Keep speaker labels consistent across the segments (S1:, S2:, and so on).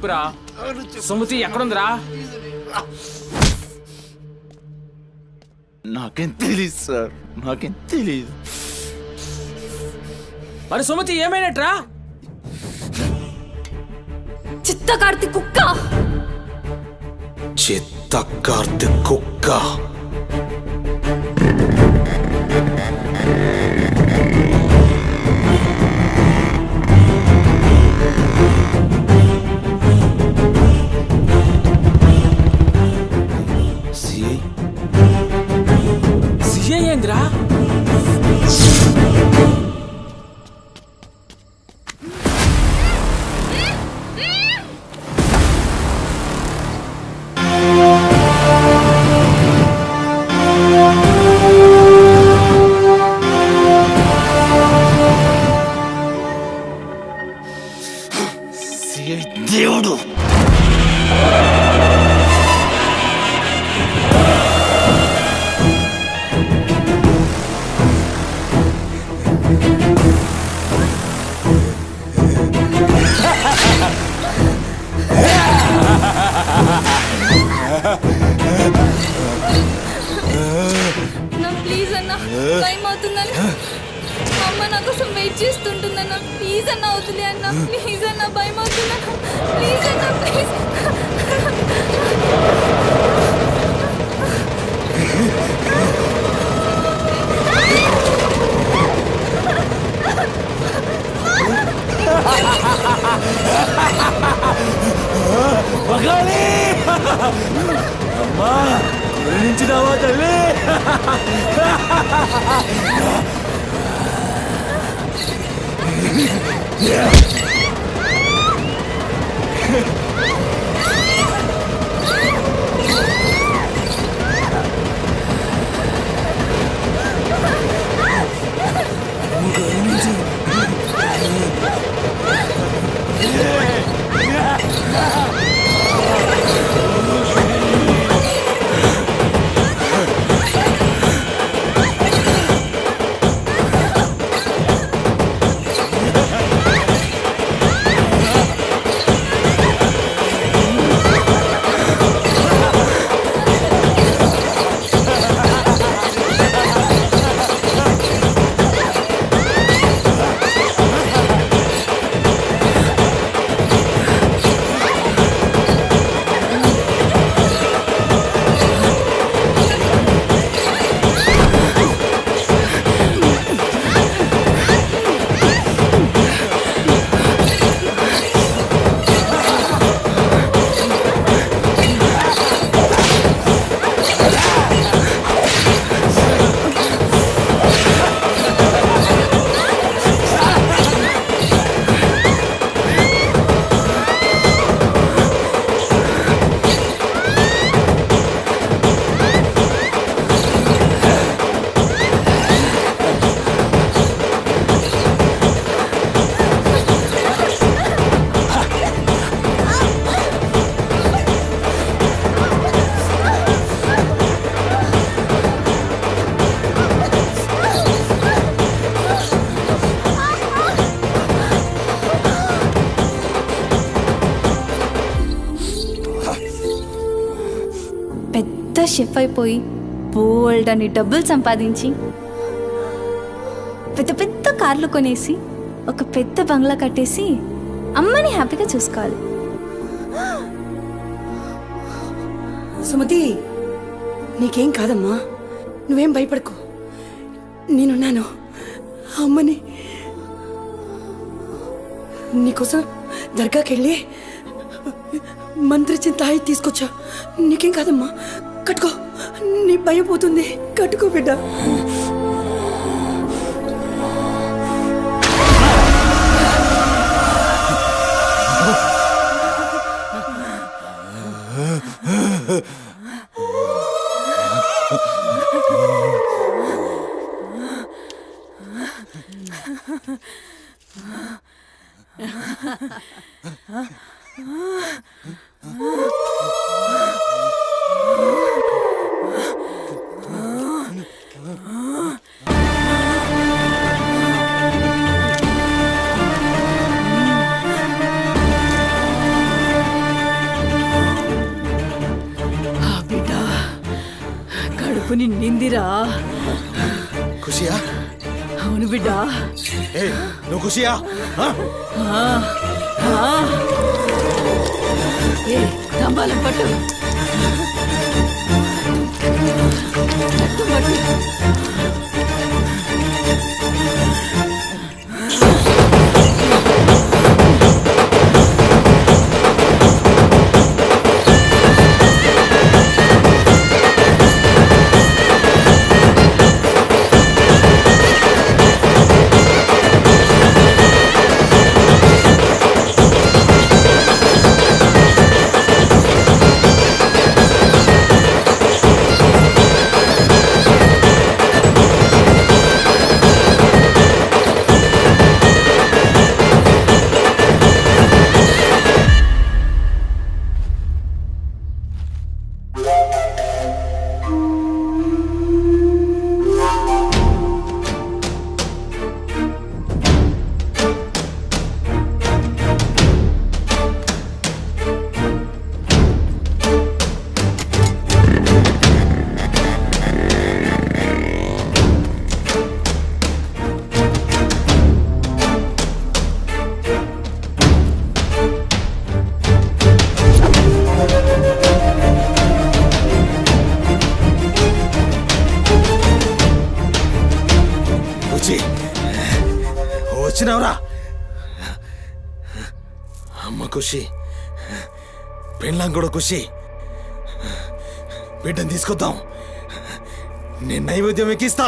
S1: చెప్పురా. సుమతి ఎక్కడుందిరా?
S2: నాకేం తెలీదు సార్, నాకేం తెలీదు.
S1: మరి సుమతి ఏమైనట్రా?
S3: చిత్త కార్తీక్ కుక్క.
S2: చిత్త కార్తీక్ కుక్క.
S1: సిఐ ఏంద్రా?
S2: దేవుడు
S3: ప్లీజ్ అన్న, టైం అవుతుందని అమ్మ నా కోసం వెయిట్ చేస్తుంటుందన్న. ప్లీజ్ అన్న వదిలే అన్న, ప్లీజ్ అన్న, భయం అవుతుందన్న. ప్లీజ్ అన్న, ప్లీజ్.
S2: అమ్మా నుంచి రావా తల్లి.
S3: షెఫ్ అయిపోయి బోల్డ్ అని డబ్బులు సంపాదించి పెద్ద పెద్ద కార్లు కొనేసి ఒక పెద్ద బంగ్లా కట్టేసి అమ్మని హ్యాపీగా చూసుకోవాలి.
S4: సుమతి, నీకేం కాదమ్మా, నువ్వేం భయపడకు, నేనున్నాను. అమ్మని నీకోసం దర్గాకెళ్ళి మంత్రిచ్చిన తాయి తీసుకొచ్చా. నీకేం కాదమ్మా, కట్టుకో, నీ భయం పోతుంది. కట్టుకో బిడ్డ.
S2: ఖుషియా
S4: అవును బిడ్డ.
S2: ఏ నువ్వు ఖుషియా
S4: ఏ తంబాలం పట్టు పట్టు పట్టు.
S2: వచ్చినావురా అమ్మ ఖుషి పెళ్ళాం కూడా ఖుషి బిడ్డను తీసుకొద్దాం నేను నైవేద్యం ఎక్కిస్తా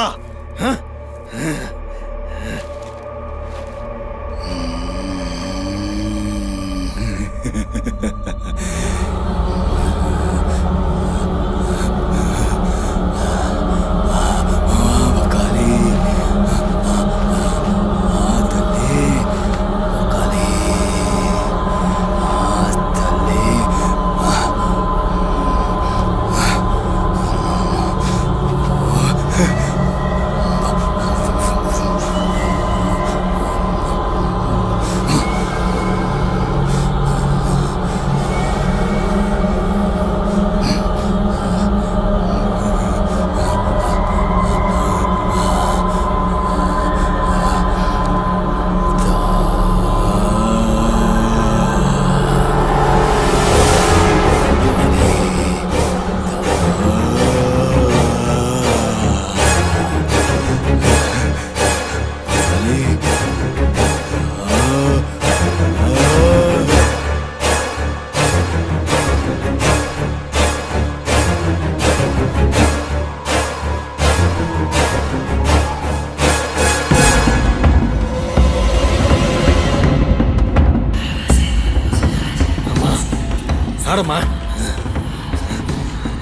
S2: ఆడమ్మా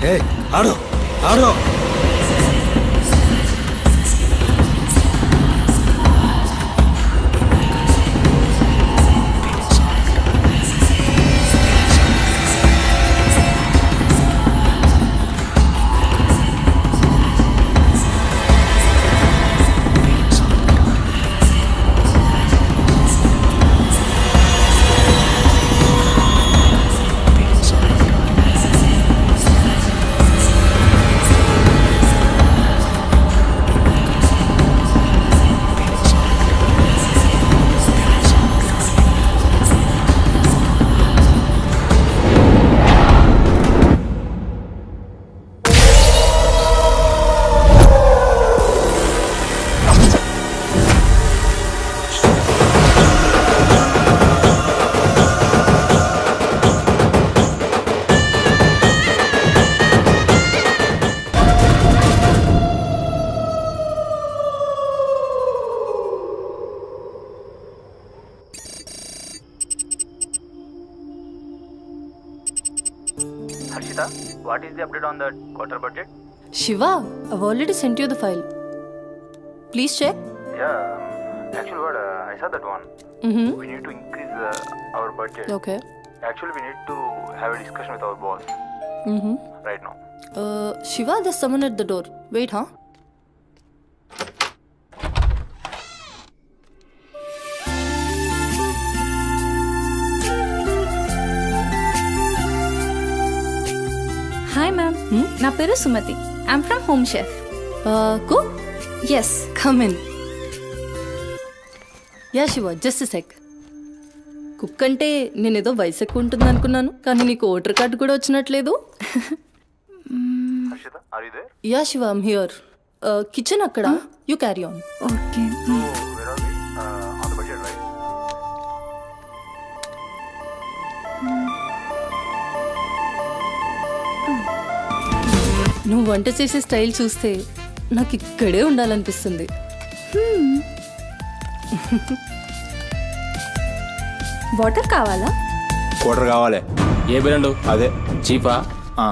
S2: ఏ ఆడు ఆడు
S5: Harshita, what is the update on the quarter budget?
S3: Shiva, I've already sent you the file. Please check.
S5: Yeah, actually what, I saw that one.
S3: Mm-hmm.
S5: We need to increase our budget.
S3: Okay.
S5: Actually, we need to have a discussion with our boss
S3: Mm-hmm.
S5: right now.
S3: Shiva, there's someone at the door. Wait, huh?
S6: Hi ma'am నా పేరు Sumathi I'm from home chef Cook? Yes, come in. Ya Shiva just sec. Cook అంటే నేనేదో వయసు ఎక్కువ ఉంటుంది అనుకున్నాను, కానీ నీకు ఓటర్ కార్డు కూడా వచ్చినట్లేదు.
S5: Harshita, are you there?
S6: Yeah Shiva I'm here. Kitchen అక్కడ, you carry on.
S4: Okay
S5: So, where are we? On the budget, right?
S6: నువ్వు వంట చేసే స్టైల్ చూస్తే నాకు ఇక్కడే ఉండాలనిపిస్తుంది.
S4: వాటర్ కావాలా?
S2: క్వార్టర్ కావాలి.
S1: ఏ బిరండు
S2: అదే
S1: చీపా?
S2: ఆ.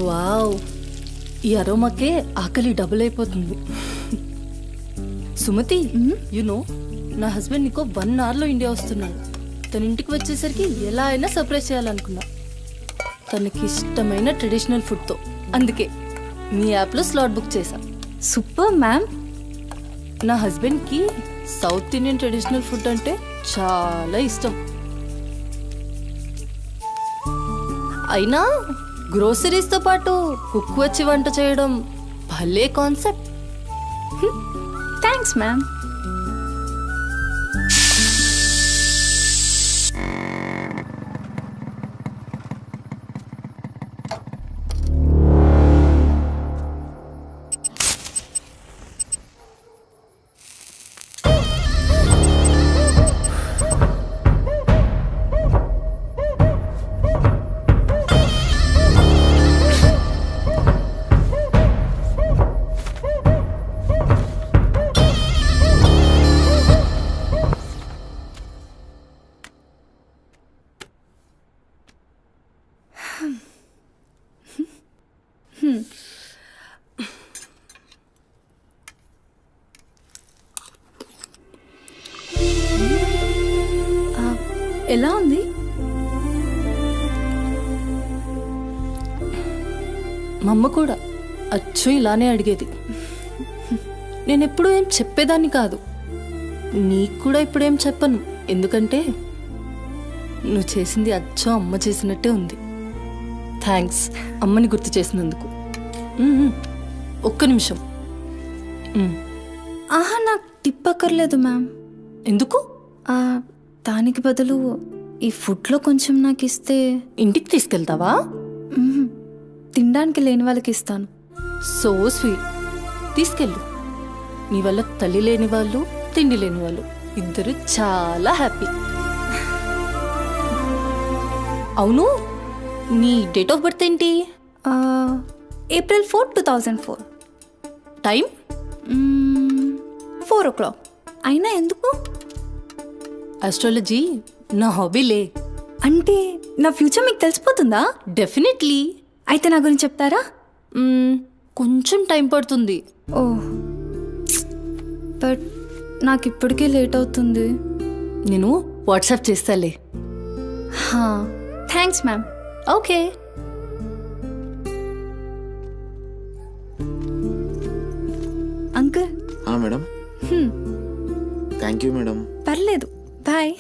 S6: వావ్, ఈ అరోమాకే ఆకలి డబుల్ అయిపోతుంది. సుమతి, నో నా హస్బెండ్ నీకో 1 అవర్లో ఇండియా వస్తున్నాడు. తన ఇంటికి వచ్చేసరికి ఎలా అయినా సర్ప్రైజ్ చేయాలనుకున్నా, తనకి ఇష్టమైన ట్రెడిషనల్ ఫుడ్తో. అందుకే మీ యాప్లో స్లాట్ బుక్ చేశా.
S4: Super ma'am.
S6: నా హస్బెండ్కి సౌత్ ఇండియన్ ట్రెడిషనల్ ఫుడ్ అంటే చాలా ఇష్టం. అయినా గ్రోసరీస్తో పాటు కుక్ వచ్చి వంట చేయడం భలే కాన్సెప్ట్.
S4: Thanks ma'am. ఎలా ఉంది?
S6: మా అమ్మ కూడా అచ్చు ఇలానే అడిగేది. నేను ఎప్పుడూ ఏం చెప్పేదాన్ని కాదు, నీకు కూడా ఇప్పుడేం చెప్పను. ఎందుకంటే నువ్వు చేసింది అచ్చు అమ్మ చేసినట్టే ఉంది. థ్యాంక్స్ అమ్మని గుర్తు చేసినందుకు. ఒక్క నిమిషం.
S4: ఆహా, నాకు టిప్ అక్కర్లేదు మ్యామ్.
S6: ఎందుకు?
S4: దానికి బదులు ఈ ఫుడ్లో కొంచెం నాకు ఇస్తే.
S6: ఇంటికి తీసుకెళ్తావా?
S4: తినడానికి లేని వాళ్ళకి ఇస్తాను.
S6: So sweet. తీసుకెళ్ళు. నీ వల్ల తల్లి లేని వాళ్ళు, తిండి లేని వాళ్ళు ఇద్దరు చాలా హ్యాపీ. అవును, నీ డేట్ ఆఫ్ బర్త్ ఏంటి?
S4: April 4, 2004.
S6: టైం?
S4: 4 o'clock. అయినా ఎందుకు?
S6: ఆస్ట్రాలజీ నా హాబీలే.
S4: అంటే నా ఫ్యూచర్ మీకు తెలిసిపోతుందా?
S6: డెఫినెట్లీ.
S4: అయితే నా గురించి చెప్తారా?
S6: కొంచెం టైం పడుతుంది.
S4: ఓ, బట్ నాకు ఇప్పటికే లేట్ అవుతుంది.
S6: నేను వాట్సాప్ చేస్తాలే.
S4: Thanks ma'am.
S6: Okay.
S4: Uncle.
S7: Madam. Thank you madam.
S4: పర్లేదు, బాయ్.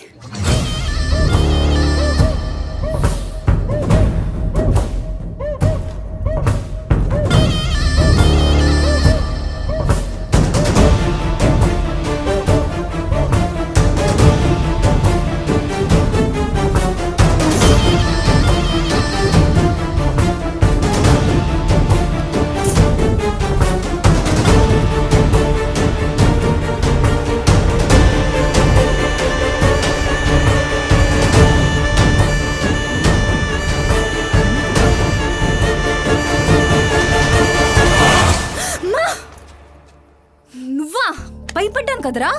S4: భయపడ్డాను కదరా.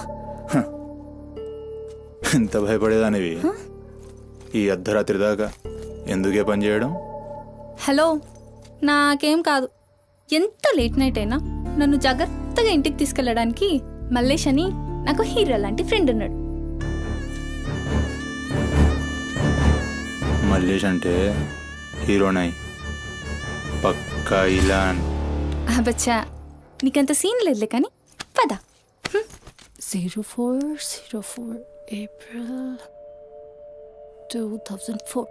S2: ఎంత భయపడేదానివి ఈ అర్ధరాత్రి దాకా? ఎందుకే పని చేయడం?
S4: హలో, నాకేం కాదు,
S3: ఎంత లేట్ నైట్ అయినా నన్ను జాగ్రత్తగా ఇంటికి తీసుకెళ్ళడానికి మల్లేష్ అని నాకు హీరో లాంటి ఫ్రెండ్ ఉన్నాడు.
S2: మల్లేష్ అంటే హీరోనై పక్కా ఇలాన్.
S3: బచ్చా నీకంత సీన్ లేదులే కానీ పద.
S6: 0404 April 2004.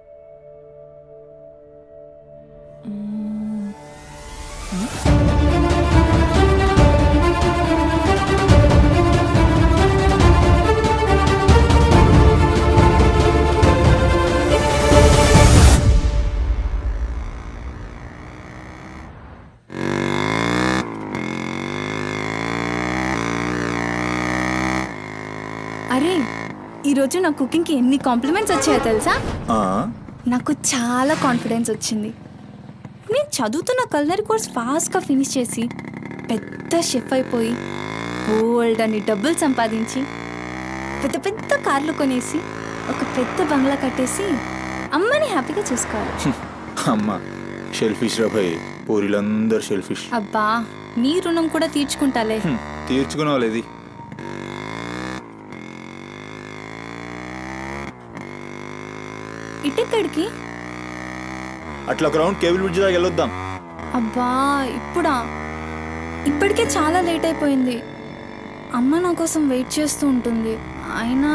S3: అరే ఈరోజు నా కుకింగ్కి ఎన్ని కాంప్లిమెంట్స్ వచ్చాయో తెలుసా?
S2: ఆ,
S3: నాకు చాలా కాన్ఫిడెన్స్ వచ్చింది. నేను చదువుతున్న కల్నరీ కోర్స్ ఫాస్ట్గా ఫినిష్ చేసి పెద్ద షెఫ్ అయిపోయి బోల్డ్ అని డబ్బులు సంపాదించి పెద్ద పెద్ద కార్లు కొనేసి ఒక పెద్ద బంగ్లా కట్టేసి అమ్మని హ్యాపీగా చూసుకోవాలి.
S2: అమ్మ షెల్ఫిష్ రా భయ్, పూరిలందరూ షెల్ఫిష్.
S3: అబ్బా నీ రుణం కూడా తీర్చుకుంటాలే.
S2: తీర్చుకునే వాళ్ళది.
S3: ఇటెక్కడికి?
S2: అట్లా గ్రౌండ్ కేబుల్ బ్రిడ్జ్ దాకా వెళ్ళొద్దాం.
S3: అబ్బా ఇప్పుడా? ఇప్పటికే చాలా లేట్ అయిపోయింది. అమ్మ నా కోసం వెయిట్ చేస్తూ ఉంటుంది. అయినా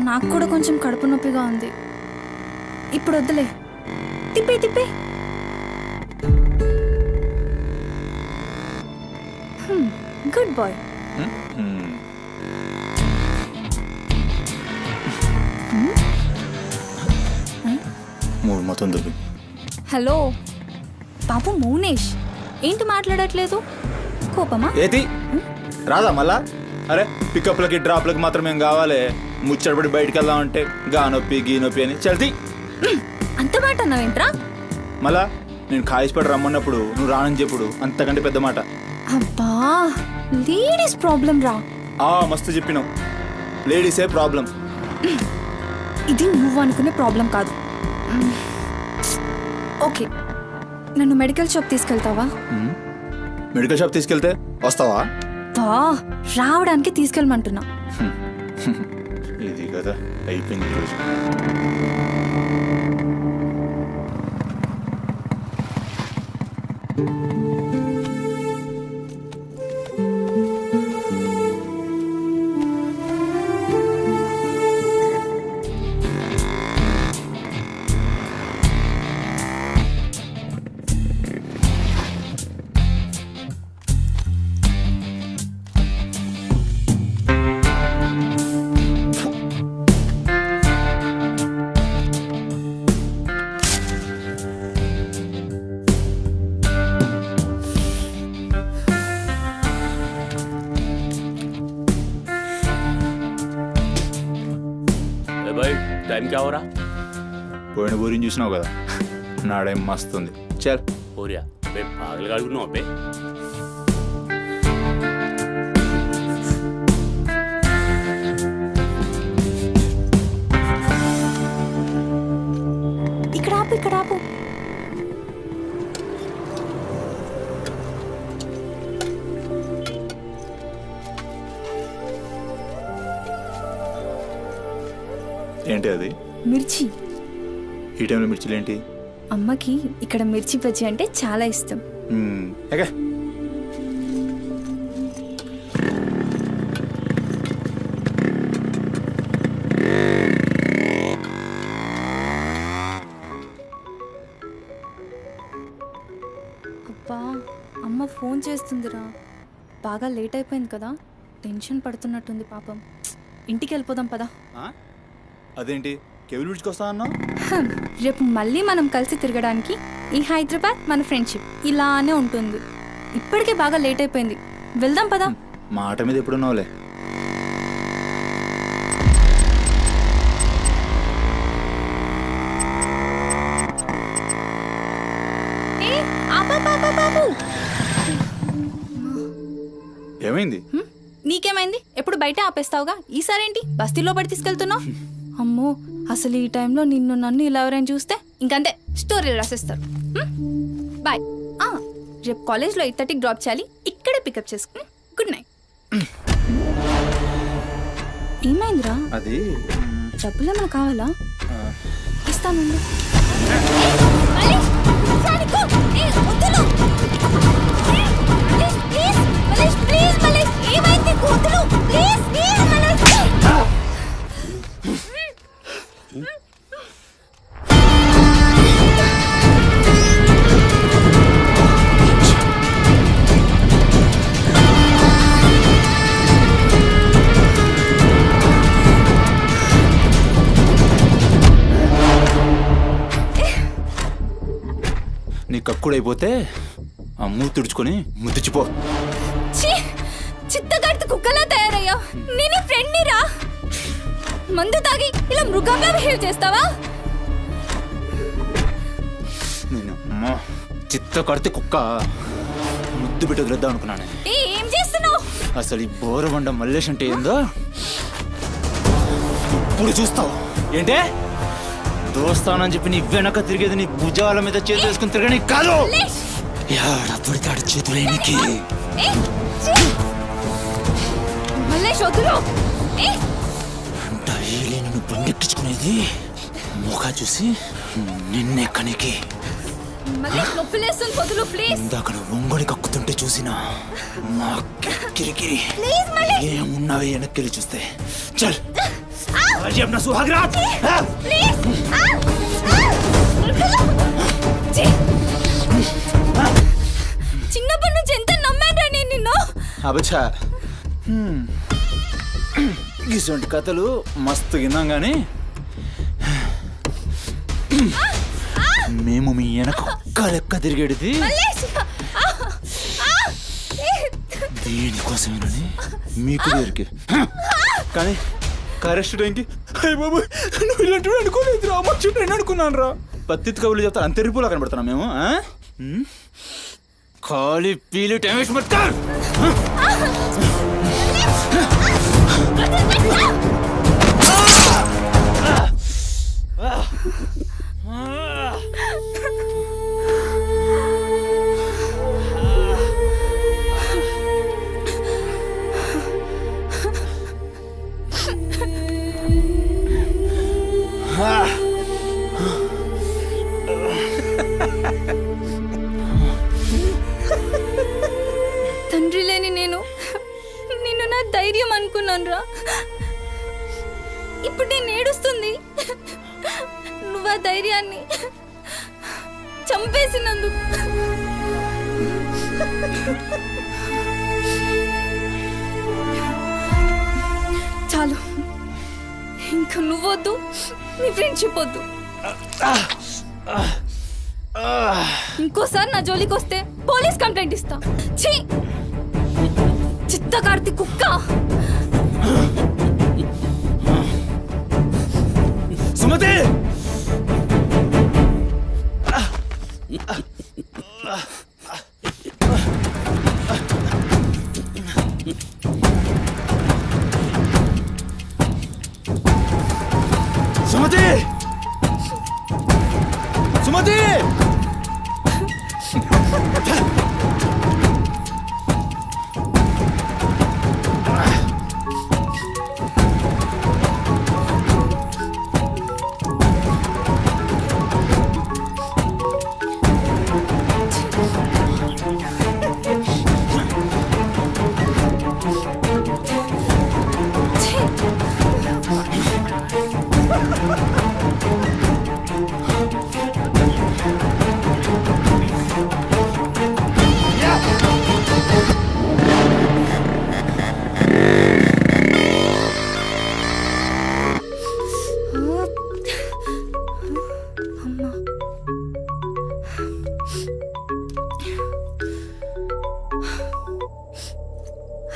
S3: నాకు కూడా కొంచెం కడుపు నొప్పిగా ఉంది. ఇప్పుడు వద్దులే, తిప్పే తిప్పే. Good boy.
S2: మూడు మొత్తం దుబ్బి.
S3: హలో బాబు మౌనేష్, ఏంటి మాట్లాడట్లేదు? కోపమా?
S2: ఏది రాదా మళ్ళా? అరే పికప్లకి డ్రాప్లకి మాత్రం ఏం కావాలి, ముచ్చటపడి బయటికి వెళ్దామంటే గా నొప్పి గీ నొప్పి అని చల్తీ.
S3: అంత మాట అన్నావేంట్రా?
S2: మళ్ళా నేను కాయిస్పడి రమ్మన్నప్పుడు నువ్వు రానని చెప్పుడు అంతకంటే పెద్ద మాట.
S3: అబ్బా లేడీస్ ప్రాబ్లం రా.
S2: మస్తు చెప్పినావు, లేడీసే ప్రాబ్లం.
S3: ఇది నువ్వు అనుకునే ప్రాబ్లం కాదు. ఓకే, నన్ను మెడికల్ షాప్ తీసుకెళ్తావా?
S2: మెడికల్ షాప్ తీసుకెళ్తే వస్తావా?
S3: బా రావడానికి తీసుకెళ్ళమంటున్నా.
S2: ఇది కదా అయిపోయింది ఈరోజు.
S8: भाई टाइम क्या हो रहा?
S2: పోయిన ఊరిని చూసినావు కదా, నాడేం మస్తుంది. చల్
S8: हो रहा बे पागल गाड़ी नो बे.
S3: ఇక్కడ ఆపు, ఇక్కడ ఆపు.
S2: ఏంటి అది?
S3: మిర్చి.
S2: ఈ టైంలో మిర్చిలు ఏంటి?
S3: అమ్మకి ఇక్కడ మిర్చి బజ్జీ అంటే చాలా ఇష్టం.
S2: ఓకే.
S3: అబ్బా అమ్మ ఫోన్ చేస్తుందిరా. బాగా లేట్ అయిపోయింది కదా, టెన్షన్ పడుతున్నట్టుంది పాపం. ఇంటికి వెళ్ళిపోదాం పదా.
S2: అదేంటి కేబుల్ బ్రిడ్జ్కి వస్తా అన్నా?
S3: రేపు మళ్ళీ మనం కలిసి తిరగడానికి ఈ హైదరాబాద్ మన ఫ్రెండ్షిప్ ఇలానే ఉంటుంది. ఇప్పటికే బాగా లేట్ అయిపోయింది, వెళ్దాం పదా.
S2: మాట మీద ఎప్పుడున్నావులే. ఏమైంది?
S3: నీకేమైంది? ఎప్పుడు బయట ఆపేస్తావుగా, ఈసారేంటి బస్తీలో పడి తీసుకెళ్తున్నావు? అమ్మో అసలు ఈ టైంలో నిన్ను నన్ను ఇలా ఎవరైనా చూస్తే ఇంకంతే, స్టోరీలు రాసేస్తారు. బాయ్. రేపు కాలేజ్లో 8:30కి డ్రాప్ చేయాలి, ఇక్కడే పికప్ చేసుకో. Good night. ఏమైందిరా?
S2: అది
S3: డబ్బులు ఏమైనా కావాలా? ఇస్తాను.
S2: నీ కక్కుడైపోతే ఆ మూతి తుడుచుకొని ముద్దుచిపో.
S3: చిత్తగాడితో కుక్కలా తయారయ్యా. నేను ఫ్రెండ్ రా. మందు తాగి ఇలా మృగంగా బిహేవ్ చేస్తావా?
S2: నేను చిత్త కడితే కుక్క ముద్దు పెట్టి వదిలేద్దాం అనుకున్నాను.
S3: ఏం చేస్తున్నావు?
S2: అసలు ఈ బోరబండ మల్లేష్ అంటే ఏందో ఇప్పుడు చూస్తావు. ఏంటే దోస్తానని చెప్పి నీ వెనక తిరిగేది నీ భుజాల మీద చేతులు వేసుకుని తిరగని కాదు. పడితాడు చేతులు ఎనికి డైలీ నన్ను బండెక్కించుకునేది ముఖా చూసి నిన్నెక్కనికి. ఇందాక ఒంగడి కక్కుతుంటే చూసిన మా కిరికిరి ఏమున్నావే వెనక్కి చూస్తే చల్ अपना सुहाग रात
S3: చిన్నప్పటి నుంచి ఎంత నమ్మాను నేను నిన్ను.
S2: అబచ్చా ఇటువంటి కథలు మస్తు విన్నాం కానీ మేము మీ వెనక ఒక్క లెక్క తిరిగేది దేనికోసమేనని మీకు దొరికి. కానీ కరెస్ట్ టైంకి అయ్య బాబు నువ్వు ఇలాంటి అనుకోలేదు రా, మా చుట్టూ అనుకున్నాను రా. పత్తిత్ కవులు చెప్తాను అంత రిపులా కనబడుతున్నాం మేము. ఖాళీ పీలు టైం వేస్ట్ మత్ కర్.
S3: తండ్రి లేని నేను నిన్ను నా ధైర్యం అనుకున్నాను రా. ఇప్పుడు నేను ఏడుస్తుంది నువ్వు ఆ ధైర్యాన్ని చంపేసినందుకు. చాలు, ఇంకా నువ్వొద్దు, నీ ఫ్రెండ్షిప్ వద్దు. ఇంకోసారి నా జోలికి వస్తే పోలీస్ కంప్లైంట్ ఇస్తా. ఛీ, చిత్తకార్తి కుక్క.
S2: సుమతి సుమతి సుమతి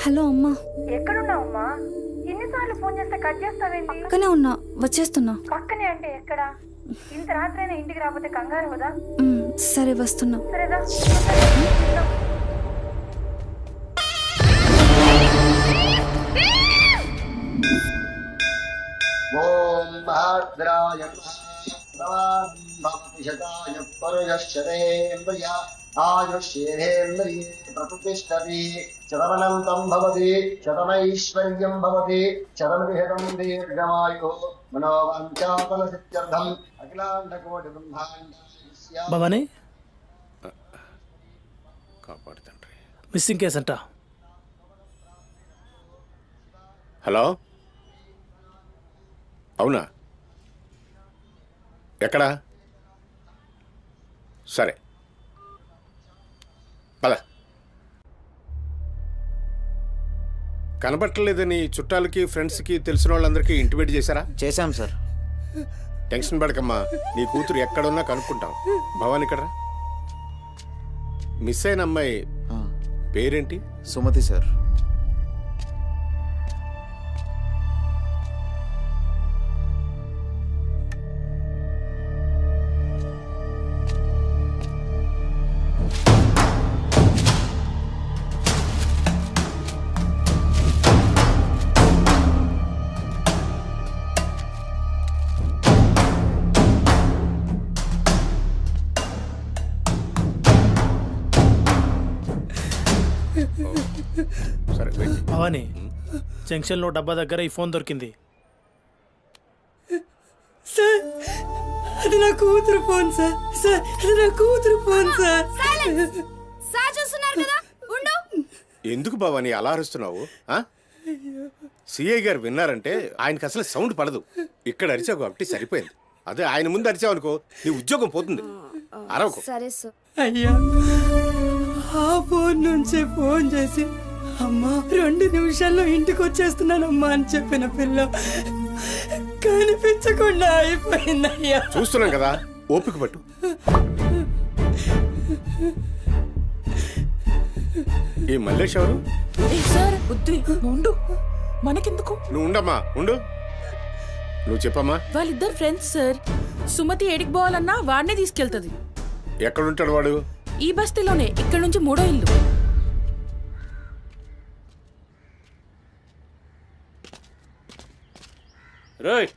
S3: హలో అమ్మా.
S9: ఎక్కడున్నావమ్మా? ఎన్నిసార్లు ఫోన్ చేస్తే కట్ చేస్తావేంటి?
S3: పక్కనే ఉన్నా, వచ్చేస్తున్నా.
S9: పక్కనే అంటే ఎక్కడ? ఇంత రాత్రైనా ఇంటికి రాకపోతే కంగారు కదా?
S3: సరే వస్తున్నా.
S9: సరేదా?
S10: ఓం భద్రాయ భక్తిశతాయ పరుయశ్చరేంద్రియ ఆయుష్యేంద్రియే ప్రతిష్టతి శతమనంతం భవతి శతమైశ్వర్యం భవతి శతమృహదం దీర్ఘమాయు మనోవాంఛాఫల సిద్ధ్యర్థం అఖిలాండకోటి బ్రహ్మాండ
S11: భవానీ
S8: కాపాడు తండ్రి.
S11: మిస్సింగ్ కేస్ అంట.
S8: హలో, అవునా? ఎక్కడా? సరే పద. కనబట్టలేదని చుట్టాలకి ఫ్రెండ్స్కి తెలిసిన వాళ్ళందరికీ ఇంటిమేట్ చేశారా?
S7: చేశాం సార్.
S8: టెన్షన్ పడకమ్మా, నీ కూతురు ఎక్కడున్నా కనుక్కుంటాం. భవాని ఇక్కడ మిస్ అయిన అమ్మాయి పేరేంటి?
S7: సుమతి సార్.
S8: సరే వెయిట్.
S11: భవానీ, జంక్షన్లో డబ్బా దగ్గర ఈ ఫోన్ దొరికింది.
S4: సార్ అది నా కూతురు ఫోన్ సార్. సార్ అది నా కూతురు ఫోన్ సార్.
S3: సార్ చూస్తున్నారు కదా, ఉండు.
S8: ఎందుకు భవాని అలా అరుస్తున్నావు? సిఐ గారు విన్నారంటే ఆయనకి అసలు సౌండ్ పడదు. ఇక్కడ అరిచావు కాబట్టి సరిపోయింది. అదే ఆయన ముందు అరిచావు అనుకో, నీ ఉద్యోగం పోతుంది. అరవకు.
S3: సరే సార్.
S4: అయ్యా, ఆ ఫోన్ నుంచి ఫోన్ చేసి అమ్మా 2 నిమిషాల్లో ఇంటికి వచ్చేస్తున్నానమ్మా అని చెప్పిన పిల్ల కనిపించకుండా అయిపోయిందయ్యా.
S8: చూస్తున్నాం కదా, ఓపిక పట్టు. ఈ మల్లేష్ ఎవరు?
S6: సార్ వద్దు, ఉండు, మనకెందుకు?
S8: నువ్వు ఉండమ్మా, ఉండు. నువ్వు చెప్పమ్మా.
S6: వాళ్ళిద్దరు ఫ్రెండ్స్ సార్. సుమతి ఏడికి పోవాలన్నా వాడినే తీసుకెళ్తుంది.
S8: ఎక్కడుంటాడు వాడు?
S6: ఈ బస్తీలోనే, ఇక్కడ నుంచి 3వ ఇల్లు.
S8: రైట్.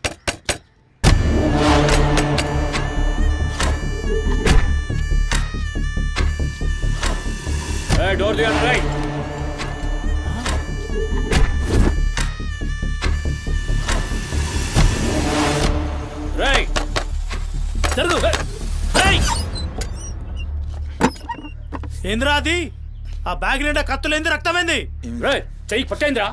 S8: డోర్ దిగండి. రైట్. రైట్.
S11: జరుగు. ఏంద్రా అది? ఆ బ్యాగ్ నిండా కత్తులేంది, రక్తమైంది?
S8: రైట్. చెయ్యి పట్టేంద్రా.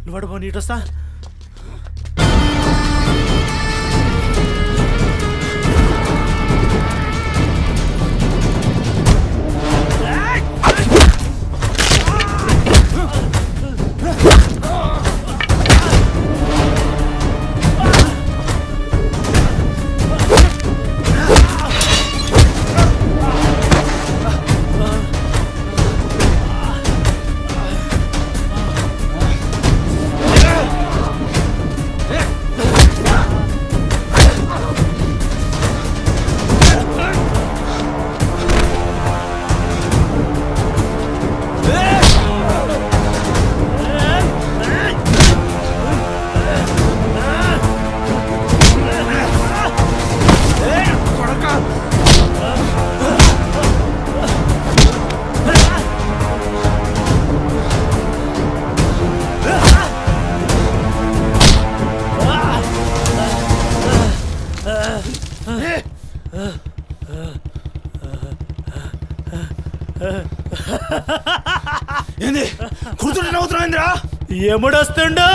S11: నువ్వు పో, నీటొస్తా.
S2: ఏంది కూతురు నవ్వుతున్నాయిందిరా?
S11: ఎముడొస్తుండు?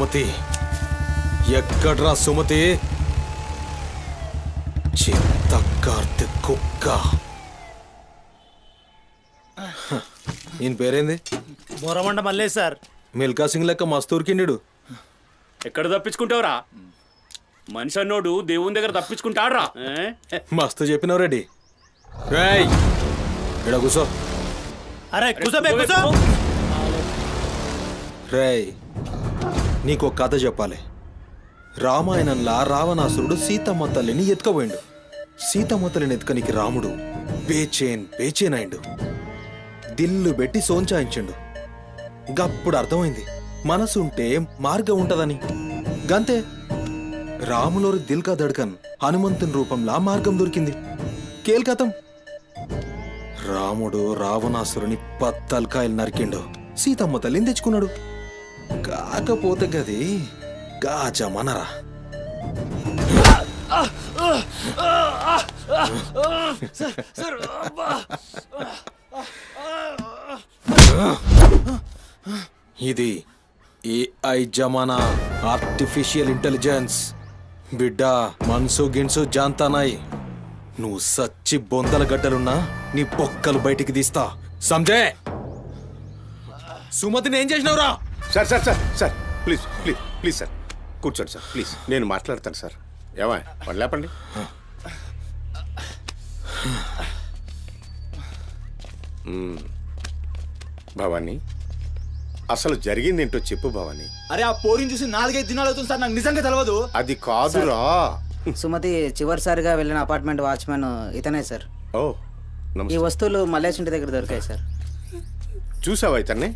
S12: సుమతి ఎక్కడ్రా సుమతి చిత్త కార్తె కుక్క ఈయన పేరేంది
S11: బొరమండ మల్లేష్ సార్.
S12: మిల్కా సింగ్ లెక్క మస్తూరికిండు
S1: ఎక్కడ తప్పించుకుంటావురా? మనిషి అన్నోడు దేవుని దగ్గర తప్పించుకుంటాడ్రా.
S12: మస్తు చెప్పినావు రెడ్డి. రేయ్ ఇక్కడ కూసో.
S11: అరే కూసోబే కూసో.
S12: రేయ్ నీకు ఒక కథ చెప్పాలి. రామాయణంలా రావణాసురుడు సీతమ్మ తల్లిని ఎత్తుకపోయిండు. సీతమ్మ తల్లిని ఎత్తుకనికి రాముడు బేచేన్ అయిండు. దిల్లు పెట్టి సోంచాయించిండు. గప్పుడు అర్థమైంది మనసుంటే మార్గం ఉంటదని. గంతే రాములోరి దిల్ కా దడ్కన్ హనుమంతుని రూపంలా మార్గం దొరికింది. కేల్కతం రాముడు రావణాసురుని పత్తల్కాయలు నరికిండు. సీతమ్మ తల్లిని తెచ్చుకున్నాడు. కాకపోతే గది గాజమనరా. ఇది ఏఐ జమానా, ఆర్టిఫిషియల్ ఇంటెలిజెన్స్. బిడ్డ మనసు గిన్సు జాంతానాయ్. నువ్వు సచ్చి బొందల గడ్డలున్నా నీ పొక్కలు బయటికి తీస్తా. సంజయ్ సుమతిని ఏం చేసినావురా?
S8: Sir sir sir sir please please please sir కూర్చోండి సార్ ప్లీజ్. నేను మాట్లాడతాను సార్. ఏమా వాళ్ళు లేపండి. భవానీ అసలు జరిగింది ఏంటో చెప్పు భవానీ.
S2: అరే ఆ పోరిని చూసి 4-5 దినాలు అవుతుంది సార్, నాకు నిజంగా తెలియదు.
S8: అది కాదురా.
S4: సుమతి చివరిసారిగా వెళ్ళిన అపార్ట్మెంట్ వాచ్మెన్ ఇతనే సార్.
S8: ఓ
S4: ఈ
S8: నమస్తే.
S4: వస్తువులు మల్లేష్ ఇంటి దగ్గర దొరికాయి సార్.
S8: చూసావా ఇతన్ని?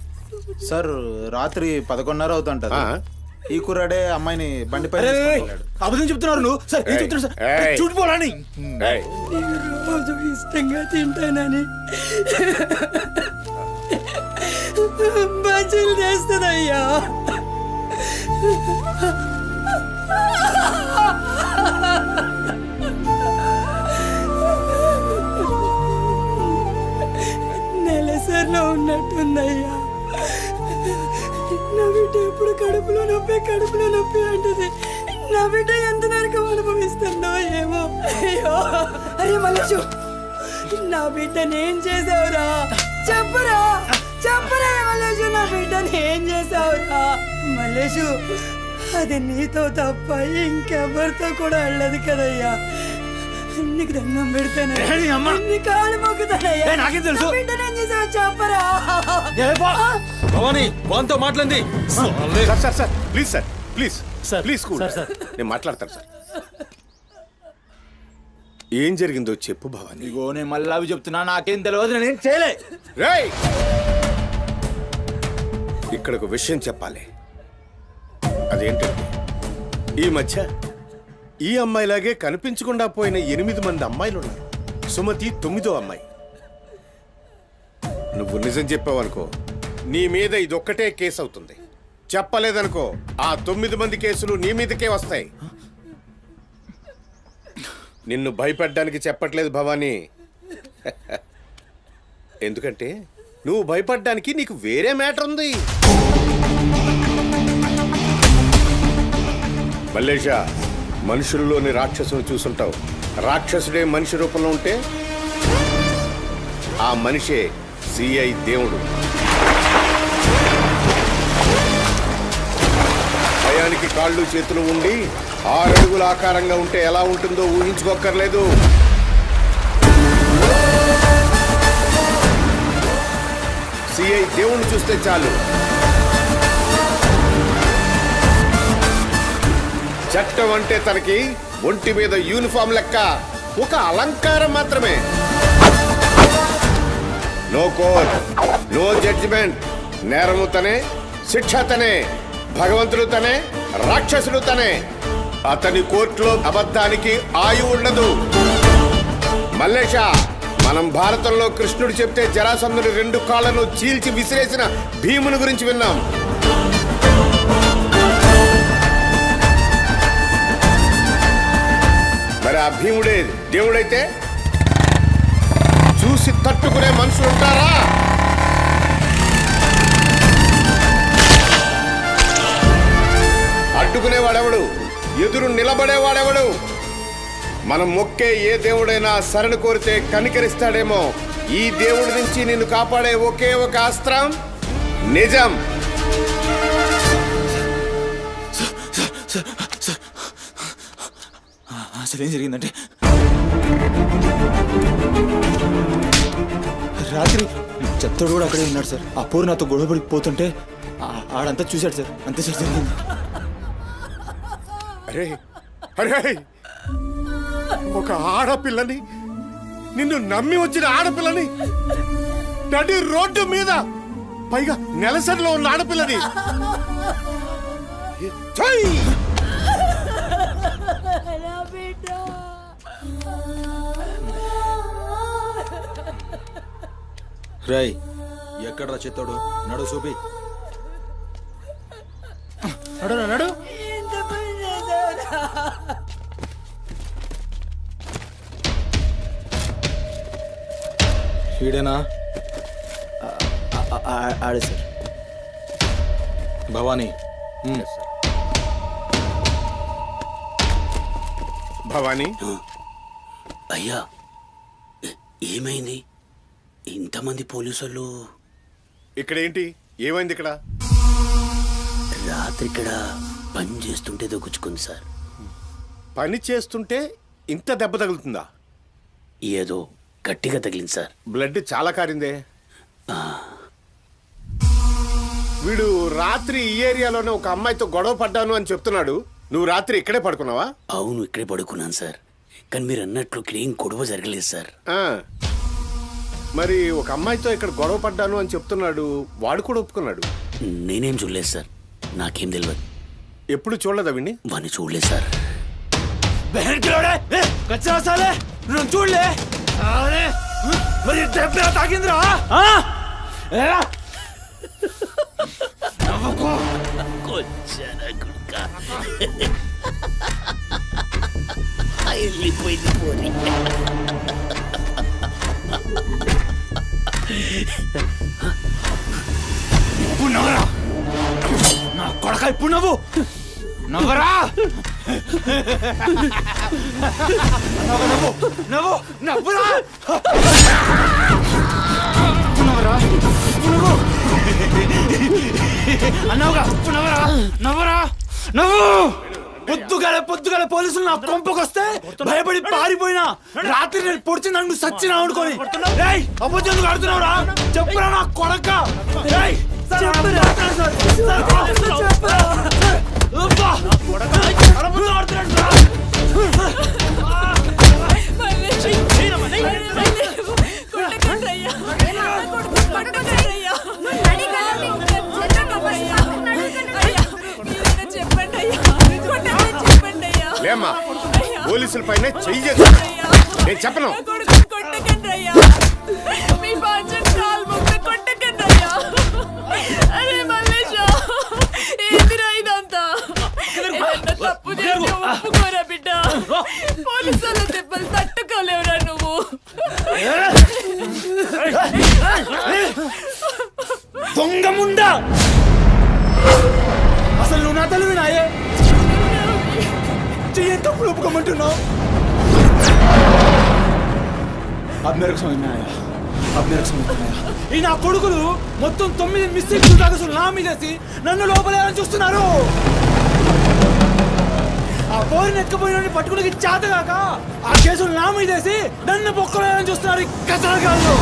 S7: సార్ రాత్రి 11:30 అవుతుంటది.
S8: ఆ.
S7: ఈ కుర్రాడే అమ్మాయిని బండిపై
S2: అరే
S7: తీసుకొని వెళ్ళాడు.
S2: అబద్ధం చెప్తున్నారు నువ్వు సార్. ఏం
S8: ఏయ్,
S2: చెప్తున్నారు సార్?
S8: ఏయ్.
S2: చూడిపోరాని.
S8: ఏయ్,
S4: రోజు ఇష్టంగా తింటానని బజ్జీలు చేస్తుందయ్యా. నెలసరిలో ఉన్నట్టుందయ్యా. నా బిడ్డ ఎప్పుడు కడుపులో నొప్పి అంటది. నా బిడ్డ ఎంత నరకం అనుభవిస్తుందో ఏమో. అయ్యో అరే మల్లేషు, నా బిడ్డని ఏం చేసావురా? చెప్పురా మల్లేషు, నా బిడ్డని ఏం చేసావురా? మల్లేషు, అది నీతో తప్ప ఇంకెవరితో కూడా వెళ్ళదు కదయ్యా. నీకు దండం పెడతాను, నీ కాళ్ళు మొక్కుతానయ్యా.
S2: నాకేం తెలుసు?
S4: నా బిడ్డని ఏం చేసావు చెప్పరా?
S12: భవానీ వాంతో మాట్లాడింది.
S8: Sir sir sir please sir please
S11: sir,
S8: please cool.
S11: Sir, sir.
S8: నేను మాట్లాడతాను సార్. ఏం జరిగిందో చెప్పు భవానీ.
S2: ఇగో నేను మళ్ళీ అవి చెప్తున్నా, నాకేం తెలియదు, నేనేం చేయలే.
S8: రేయ్ ఇక్కడ ఒక విషయం చెప్పాలి. అదేంటంటే ఈ మధ్య ఈ అమ్మాయిలాగే కనిపించకుండా పోయిన 8 మంది అమ్మాయిలు ఉన్నారు. సుమతి 9వ అమ్మాయి. నువ్వు నిజం చెప్పావనుకో నీ మీద ఇదొక్కటే కేసు అవుతుంది. చెప్పలేదనుకో ఆ 9 మంది కేసులు నీ మీదకే వస్తాయి. నిన్ను భయపడ్డానికి చెప్పట్లేదు భవానీ. ఎందుకంటే నువ్వు భయపడ్డానికి నీకు వేరే మ్యాటర్ ఉంది. మల్లేషా, మనుషుల్లోని రాక్షసుని చూసుంటావు. రాక్షసుడే మనిషి రూపంలో ఉంటే ఆ మనిషే సిఐ దేవుడు. భయానికి కాళ్ళు చేతులు ఉండి 6 అడుగుల ఆకారంగా ఉంటే ఎలా ఉంటుందో ఊహించుకోక్కర్లేదు. సిఐ దేవుణ్ణి చూస్తే చాలు చట్టం అంటే తనకి ఒంటి మీద యూనిఫామ్ లెక్క ఒక అలంకారం మాత్రమే. No court, no judgement. నేరము తనే, శిక్ష తనే, భగవంతుడు తనే, రాక్షసుడు తనే. అతని కోర్టులో అబద్ధానికి ఆయువు ఉండదు. మల్లేష, మనం భారతంలో కృష్ణుడు చెప్తే జరాసంధుడి 2 కాళ్ళను చీల్చి విసిరేసిన భీముని గురించి విన్నాం. మరి ఆ భీముడే దేవుడైతే చూసి తట్టుకునే మనుషులు ఉంటారా? అడ్డుకునేవాడెవడు? ఎదురు నిలబడేవాడెవడు? మనం మొక్కే ఏ దేవుడైనా శరణు కోరితే కనికరిస్తాడేమో. ఈ దేవుడి నుంచి నిన్ను కాపాడే ఒకే ఒక అస్త్రం నిజం.
S2: అసలు ఏం జరిగిందంటే రాత్రి చెత్తోడు కూడా అక్కడే ఉన్నాడు సార్. ఆ పోరు నాతో గొడవపడి పోతుంటే ఆడంతా చూశాడు సార్. అంతే సార్ జరిగింది.
S8: అరే అరే, ఒక ఆడపిల్లని, నిన్ను నమ్మి వచ్చిన ఆడపిల్లని నడి రోడ్డు మీద, పైగా నెలసరిలో ఉన్న ఆడపిల్లని ఛై!
S4: నా బిడ్డ
S12: రై ఎక్కడ్రా చిత్తోడు? నడు చూపి.
S11: నడు నడు.
S4: ఎంత పని చేసావురా?
S12: ఈడేనా?
S2: ఆడే సార్.
S12: భవానీ.
S8: భవానీ,
S1: అయ్యా ఏమైంది? ఇంతమంది పోలీసులు
S8: ఇక్కడ ఏంటి? ఏమైంది ఇక్కడ?
S1: రాత్రి ఇక్కడ పని చేస్తుంటే దొక్కుచుకుంది సార్.
S8: పని చేస్తుంటే ఇంత దెబ్బ తగులుతుందా?
S1: ఏదో గట్టిగా తగిలింది సార్.
S8: బ్లడ్ చాలా కారిందే. వీడు రాత్రి ఈ ఏరియాలోనే ఒక అమ్మాయితో గొడవ పడ్డాను అని చెప్తున్నాడు. నువ్వు రాత్రి ఇక్కడే పడుకున్నావా?
S1: అవును, ఇక్కడే పడుకున్నాను సార్. కానీ మీరు అన్నట్లు ఇక్కడ ఏం గొడవ జరగలేదు సార్.
S8: మరి ఒక అమ్మాయితో ఇక్కడ గొడవ పడ్డాను అని చెప్తున్నాడు. వాడు కూడా ఒప్పుకున్నాడు.
S1: నేనేం చూడలేదు సార్. నాకేం తెలియదు.
S8: ఎప్పుడు చూడలేదా విని?
S1: వాడిని చూడలేదు సార్.
S2: చూడలే మరి దెబ్బ తాకిందిరా?
S1: వెళ్ళిపోయింది పోనీ.
S2: ఇప్పుడు నవ్వరా నా కొడక? ఇప్పుడు నవ్వరా? నవ్వురా? అన్నావుగా ఇప్పుడు నవ్వరా? పొద్దుగాల పోలీసులు నా కొంపకొస్తే భయపడి పారిపోయినా. రాత్రి నేను పొడిచి నన్ను సచ్చినా అనుకోని అబద్ధం ఆడుతున్నావురా? చెప్పురా నా కొడక.
S8: లేమ్మా, పోలీసుల పైన చెయ్యి చేసి నేను చెప్పను.
S4: తప్పు చేసి ఒప్పుకోరా బిడ్డ. పోలీసుల దెబ్బలు తట్టుకోలేవురా నువ్వు.
S2: దొంగముండా, అసలు నువ్వు నా తల్లి నాయే చెయ్యి తప్పులు ఒప్పుకోమంటున్నావు. ఈ నా కొడుకులు మొత్తం 9 మిస్టేక్స్ కేసులు నా మీదేసి నన్ను లోపలేయాలని చూస్తున్నారు. ఆ పోరిని ఎత్తుకుపోయిన పట్టుకుని చేతగాక ఆ కేసులు నా మీదేసి నన్ను పొక్కలేయాలని చూస్తున్నారు ఈ కసరగాళ్ళు.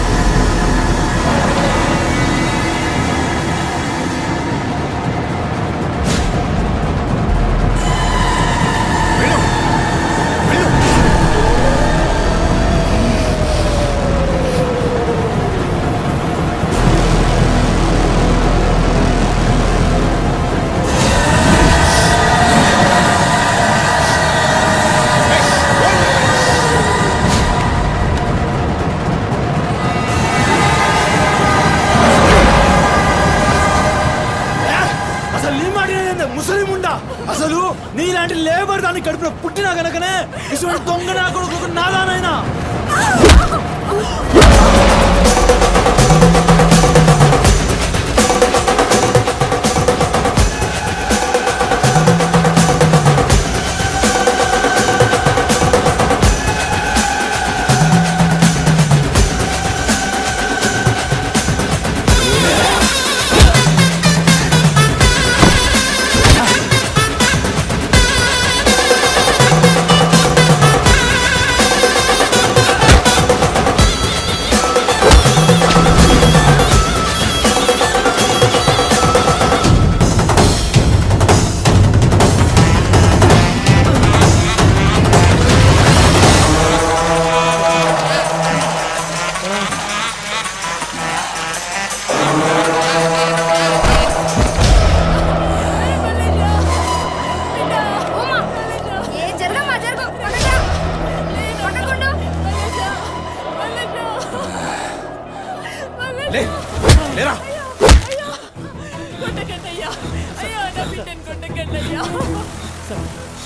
S12: లేరా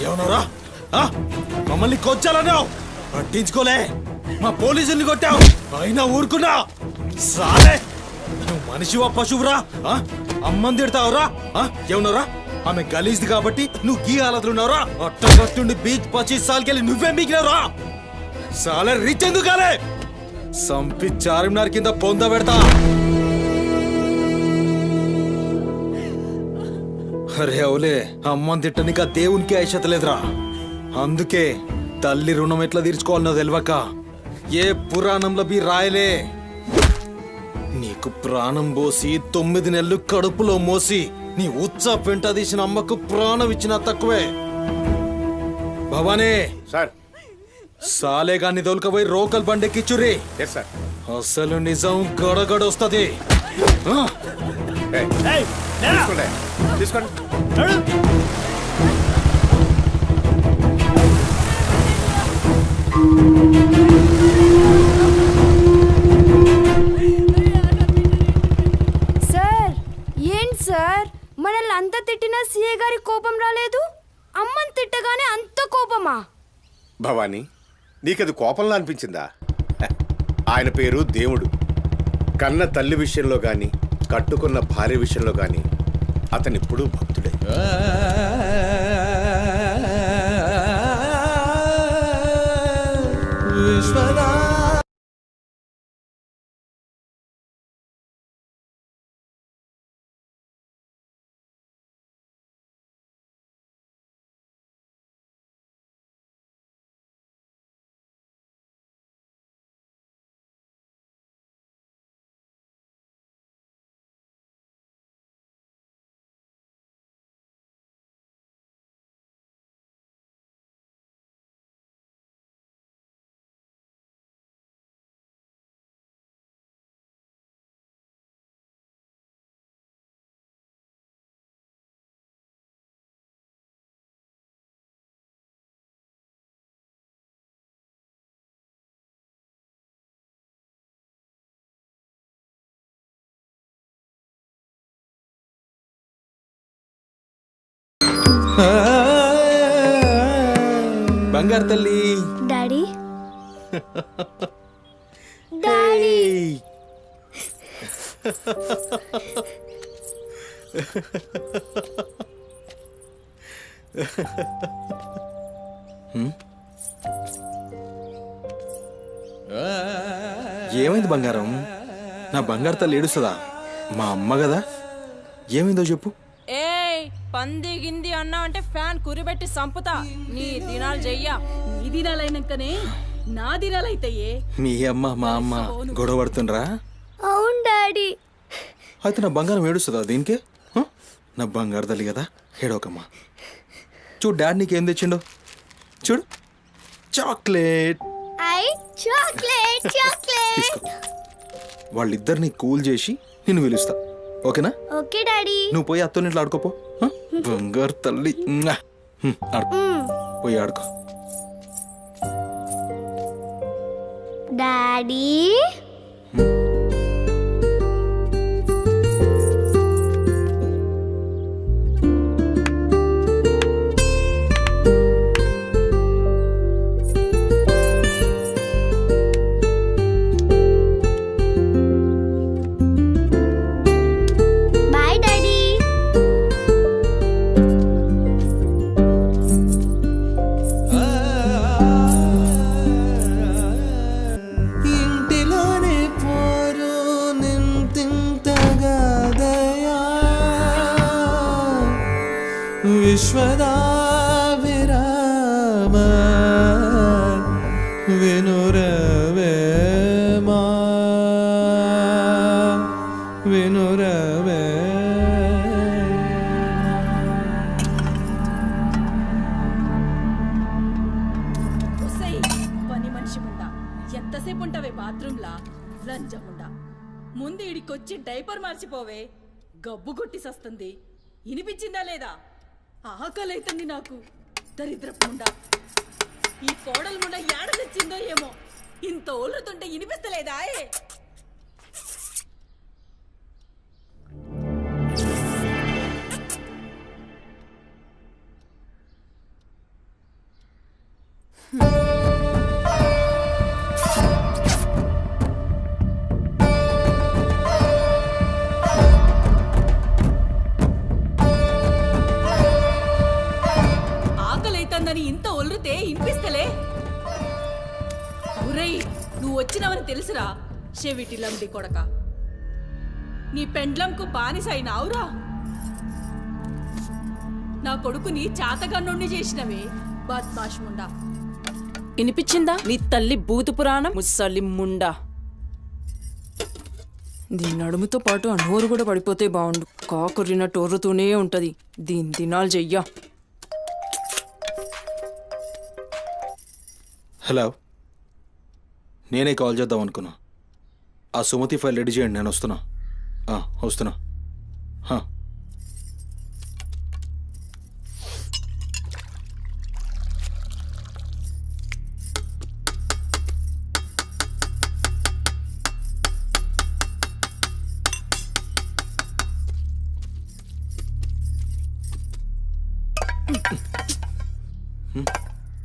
S12: ఏమన్నారా మమ్మల్ని కొచ్చాలన్నావు పట్టించుకోలే మా పోలీసుల్ని కొట్టావు అయినా ఊరుకున్నా సాలే నువ్వు మనిషివా పశువురా అమ్మని తిడతావురా ఏమన్నారా ఆమె గలీజ్ది కాబట్టి నువ్వు గీ హాలతులు ఉన్నావురా అట్టగట్టుండి బీచ్ 25 సార్కెళ్ళి నువ్వే మిగిలినరా సాలే రిచ్ ఎందుకు కాలే సంపి చార్మినార్ కింద పొంద పెడతా అరే అవులే అమ్మని తిట్టనిక దేవునికి ఐషత లేదురా అందుకే తల్లి రుణం ఎట్లా తీర్చుకోవాలనో తెలియక ఏ పురాణంలో బి రాయలే నీకు ప్రాణం పోసి 9 నెలలు కడుపులో మోసి నీ ఉచ్చ పెంట తీసిన అమ్మకు ప్రాణం ఇచ్చినా తక్కువే భవానీ
S8: సార్
S12: సాలే గాని తోలుకపోయి రోకల్ బండెక్కిచ్చురి
S8: ఎస్ సార్
S12: అసలు నిజం గడగడొస్తది
S8: తీసుకోండి తీసుకోండి
S4: సార్ ఏంటి సార్ మనల్ని అంత తిట్టినా సీఏ గారి కోపం రాలేదు అమ్మని తిట్టగానే అంత కోపమా?
S8: భవానీ నీకది కోపంలా అనిపించిందా ఆయన పేరు దేవుడు కన్న తల్లి విషయంలో గాని కట్టుకున్న భార్య విషయంలో గాని అతనిప్పుడు భక్తుడే
S12: బంగారు తల్లి
S4: డాడీ డాడీ
S12: ఏమైంది బంగారం నా బంగారు తల్లి ఏడుస్తుందా మా అమ్మ కదా ఏమైందో చెప్పు
S6: ఏయ్ పంది గింది అన్నా అంటే ఫ్యాన్ కురిబెట్టి సంపుతా నీ దినాలు చెయ్యా
S4: నీ దినాలైనాకనే నా దినాలైతాయే.
S12: మీ అమ్మ మా అమ్మ గొడవ పడుతుండ్రా
S4: అవును డాడీ.
S12: అయితే నా బంగారం ఏడుస్తుందా దీనికే నా బంగారు తల్లి కదా ఏడోకమ్మా చూడు డాడీ నీకేం తెచ్చిండో చూడు చాక్లెట్
S4: చాక్లెట్ చాక్లెట్
S12: తీసుకో వాళ్ళిద్దరిని కూల్ చేసి నిన్ను పిలుస్తా ఓకేనా
S4: ఓకే డాడీ.
S12: నువ్వు పోయి అత్తోనింట్లో ఆడుకోపో బంగారు తల్లి ఆడుకో పోయి ఆడుకో
S4: డాడీ
S2: విశ్వదా విరామ వినురవేమా వినురవే
S4: పని మనిషి ముండా ఎంతసేపు ఉంటావే బాత్రూంలా లంచముండా ముందు ఇడికొచ్చి డైపర్ మార్చిపోవే గబ్బు కొట్టి సస్తుంది వినిపించిందా లేదా ఆకలైతుంది నాకు దరిద్రపుండా ఈ కోడలు ముండా ఏడ తెచ్చిందో ఏమో ఇంత ఓలుతుంటే వినిపిస్తలేదా నువ్వు వచ్చినవని తెలుసురా చెవిటిలండి కొడక. నీ పెండ్లంకు బానిసైనావురా. నా కొడుకుని చాతగన్నుణ్ణి చేసినవే బద్మాష్ ముండా.
S6: వినిపించిందా నీ తల్లి భూత పురాణం ముసలి ముండా? దీని నడుముతో పాటు ఆ నోరు కూడా పడిపోతే బాగుండు. కాకురినట్టు ఒర్రుతూనే ఉంటది. దీని దినాలు చెయ్యా.
S2: హలో, నేనే కాల్ చేద్దాం అనుకున్నా. ఆ సుమతి ఫైల్ రెడీ చేయండి, నేను వస్తున్నా. వస్తున్నా.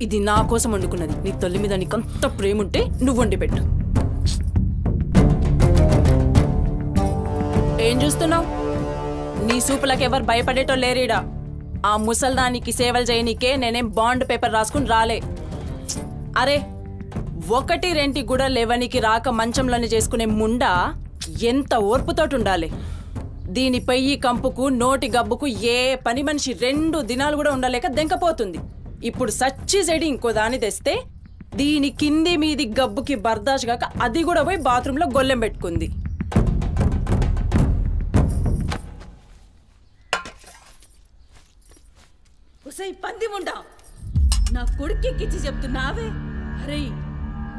S6: ఇది నా కోసం వండుకున్నది. నీ తల్లి మీద నీకంత ప్రేమ ఉంటే నువ్వు వండి పెట్టు. ఏం చూస్తున్నావు? నీ సూపులకు ఎవరు భయపడేటో లేరీడా. ఆ ముసల్దానికి సేవలు చేయనీకే నేనేం బాండ్ పేపర్ రాసుకుని రాలే. అరే, 1-2 కూడా లేవనికి రాక మంచంలోనే చేసుకునే ముండా ఎంత ఓర్పుతోటి ఉండాలి. దీని పెయ్యి కంపుకు నోటి గబ్బుకు ఏ పని మనిషి 2 దినాలు కూడా ఉండలేక దెంకపోతుంది. ఇప్పుడు సచ్చి చెడి ఇంకో దాన్ని తెస్తే దీని కింది మీది గబ్బుకి బర్దాష్ గాక అది కూడా పోయి బాత్రూంలో గొల్లెం పెట్టుకుంది.
S4: ఉసై పంది ముండా, నా కొడుక్కిచ్చి చెప్తున్నావే. అరే,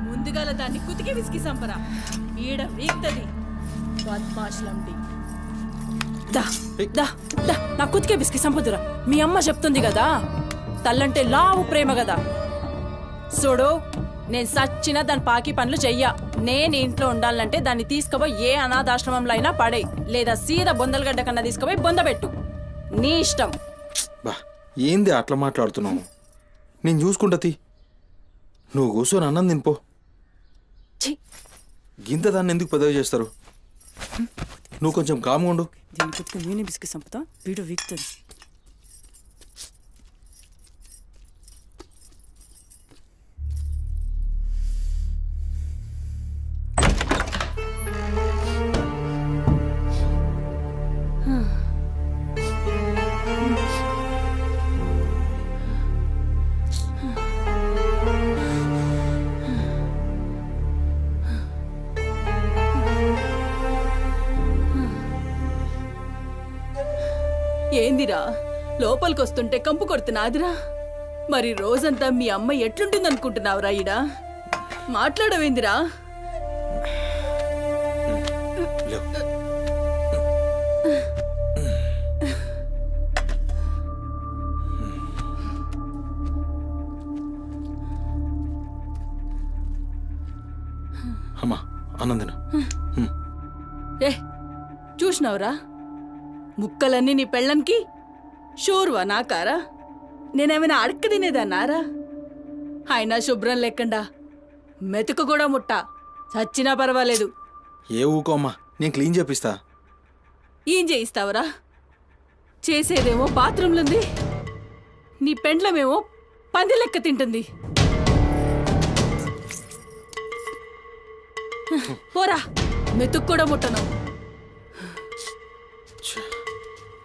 S4: ముందుగాల దాన్ని కుతికి విసికి సంపరా. ఈడ వీక్తది బద్మాష్లండి.
S6: దా దా దా నా కుతికే బిస్కి సంపదురా. మీ అమ్మ చెప్తుంది కదా, తల్లంటే లావు ప్రేమ కదా. చూడు, నేను సచ్చిన దాని పాకి పనులు చెయ్యా. నేను ఇంట్లో ఉండాలంటే దాన్ని తీసుకుపోయి ఏ అనాథాశ్రమంలో అయినా పడే, లేదా సీదా బొందలగడ్డ కన్నా తీసుకుపోయి బొందబెట్టు. నీ ఇష్టం.
S2: బా, ఏంది అట్లా మాట్లాడుతున్నావు? నేను చూసుకుంటా తీ. నువ్వు కూర్చొని అన్నం తినిపో. గింత దాన్ని ఎందుకు పెద్దగా చేస్తారు? నువ్వు కొంచెం కామ్గా ఉండు.
S6: దీని కుతికి నేనే బిస్కి సంపుతా, వీడు వీక్తుంది.
S4: ఏందిరా లోపలికి వస్తుంటే కంపు కొడుతున్నాదిరా? మరి రోజంతా మీ అమ్మ ఎట్లుంటుందనుకుంటున్నావురా? ఈడా మాట్లాడవేందిరా?
S2: అమ్మా, అన్నం తిను.
S4: ఏ చూసినావురా, ముక్కలన్నీ నీ పెళ్ళన్కి షూర్వా నాకారా? నేనేమైనా అడక్క తినేదన్నారా? అయినా శుభ్రం లేకుండా మెతుకు కూడా ముట్ట చచ్చినా పర్వాలేదు.
S2: ఏ ఊకో అమ్మా, నేను క్లీన్ చేపిస్తా.
S4: ఏం చేయిస్తావురా? చేసేదేమో బాత్రూంలుంది, నీ పెండ్లమేమో పంది లెక్క తింటుంది. పోరా, మెతుకు కూడా ముట్టను.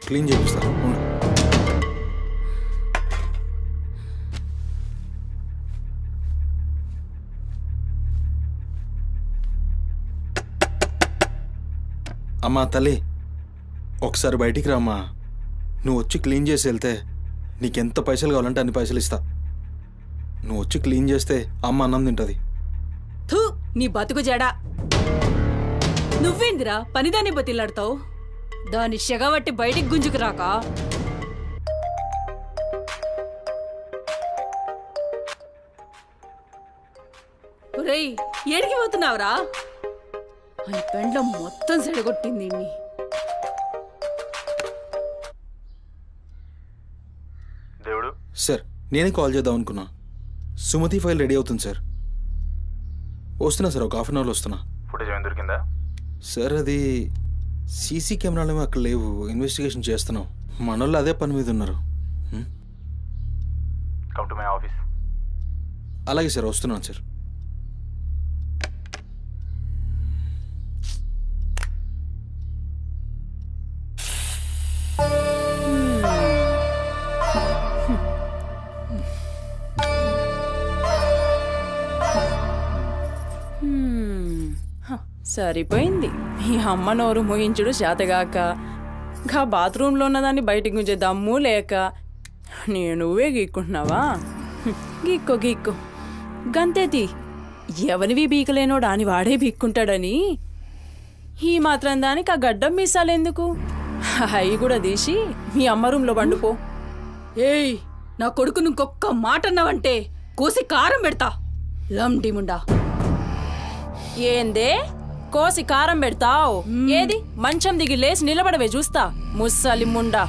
S2: క్లీన్ చేపిస్తా, ఉండు. అమ్మా తల్లి, ఒకసారి బయటికి రామ్మా. నువ్వు వచ్చి క్లీన్ చేసి వెళ్తే నీకెంత పైసలు కావాలంటే అన్ని పైసలు ఇస్తా. నువ్వు వచ్చి క్లీన్ చేస్తే అమ్మ అన్నం తింటుంది.
S4: థూ, నీ బతుకు జడా. నువ్వేందిరా పనిదాన్ని బతిలాడతావు? దాని షెగబట్టి బయటికి గుంజుకు రాక. ఒరేయ్, ఏడికి పోతున్నావురా? అని పెండ్లం మొత్తం సెడగొట్టింది ఇన్ని.
S5: దేవుడు
S2: సార్, నేనే కాల్ చేద్దాం అనుకున్నా. సుమతి ఫైల్ రెడీ అవుతుంది సార్. వస్తున్నా సార్, ఒక హాఫ్ అన్ అవర్లో వస్తున్నా.
S5: ఫుటేజ్ ఏమైనా దొరికిందా?
S2: సార్, అది సీసీ కెమెరాలు అక్కడ లేవు, ఇన్వెస్టిగేషన్ చేస్తున్నాం. మనోళ్ళు అదే పని మీద ఉన్నారు.
S5: Come to my office.
S2: అలాగే సార్, వస్తున్నాను సార్.
S4: సరిపోయింది మీ అమ్మ నోరు మోయించుడు చేతగాక గా బాత్రూంలో ఉన్నదాన్ని బయటికి గుంజే దమ్ము లేక నువ్వే గీక్కుంటున్నావా? గీక్కో గీక్కో గంతేతి ఎవరివి బీకలేనోడు అని వాడే బీక్కుంటాడని ఈ మాత్రం దానికి ఆ గడ్డం మీసాలెందుకు? అవి కూడా తీసి మీ అమ్మ రూంలో పండుకో. ఏయ్, నా కొడుకు ఇంకొక్క మాట అన్నావంటే కోసి కారం పెడతా లండిముండా. ఏందే కోసి కారం పెడతావు? ఏది మంచం దిగి లేచి నిలబడవే చూస్తా ముస్సలి ముండా.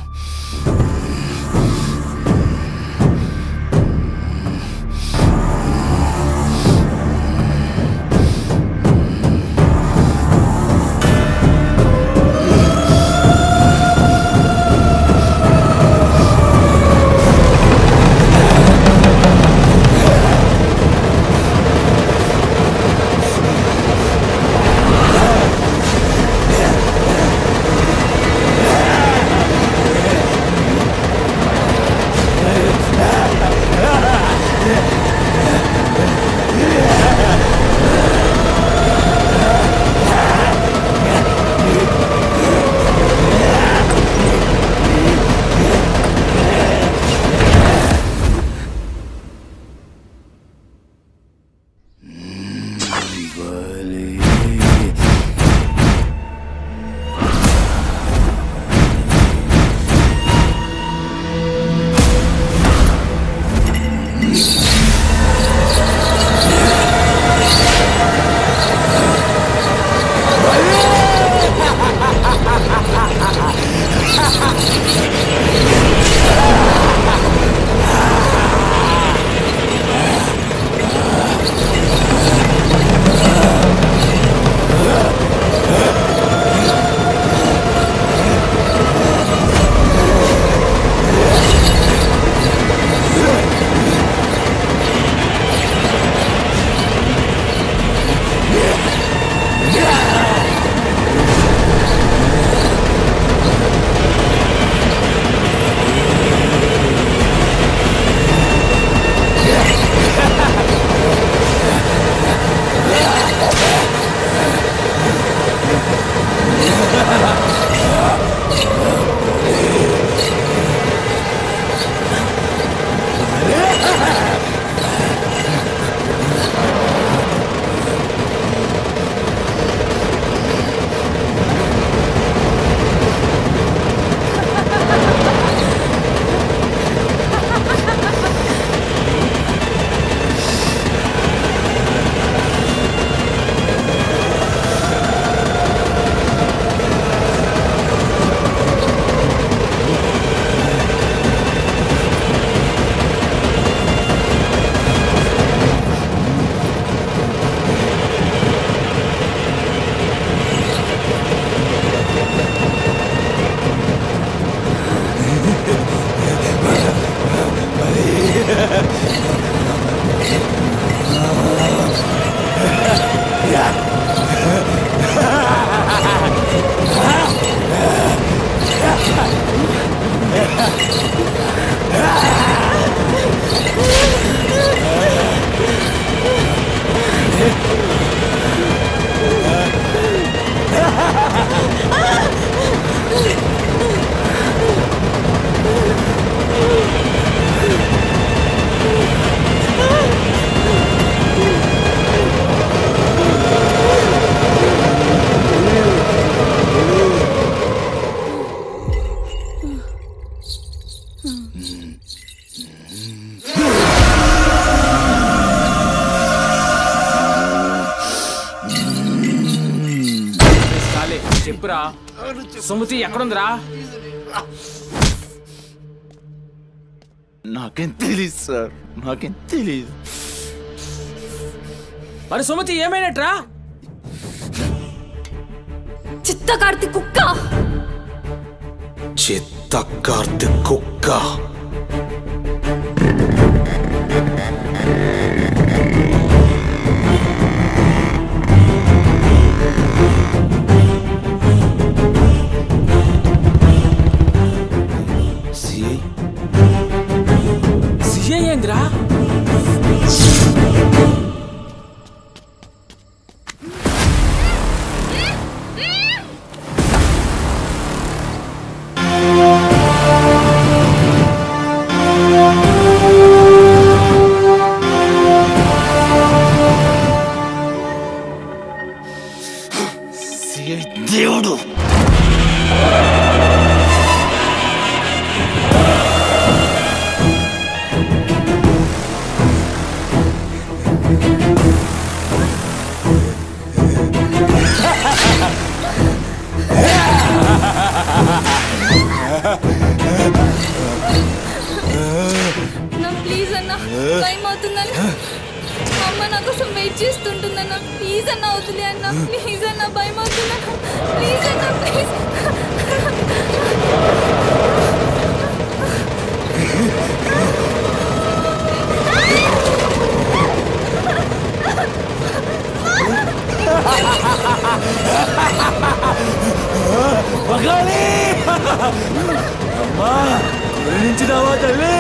S11: చెప్పురా సుమతి ఎక్కడుందిరా?
S12: నాకేం తెలీదు సార్, నాకేం తెలీదు.
S11: మరి సుమతి ఏమైనట్రా?
S3: చిత్త కార్తీ కుక్క.
S2: చిత్త కార్తీ కుక్క.
S11: సిఐ ఏందిరా?
S12: దేవుడు
S3: నా ప్లీజ్ అన్న టైం అవుతుందన్న అమ్మ నా కోసం వెయిట్ చేస్తుంటుందన్న ప్లీజ్ అన్న వదిలే అన్న ప్లీజ్ అన్న భయం అవుతుందన్న ప్లీజ్ అన్న ప్లీజ్
S12: మగాలి అమ్మా గురించినావా తల్లి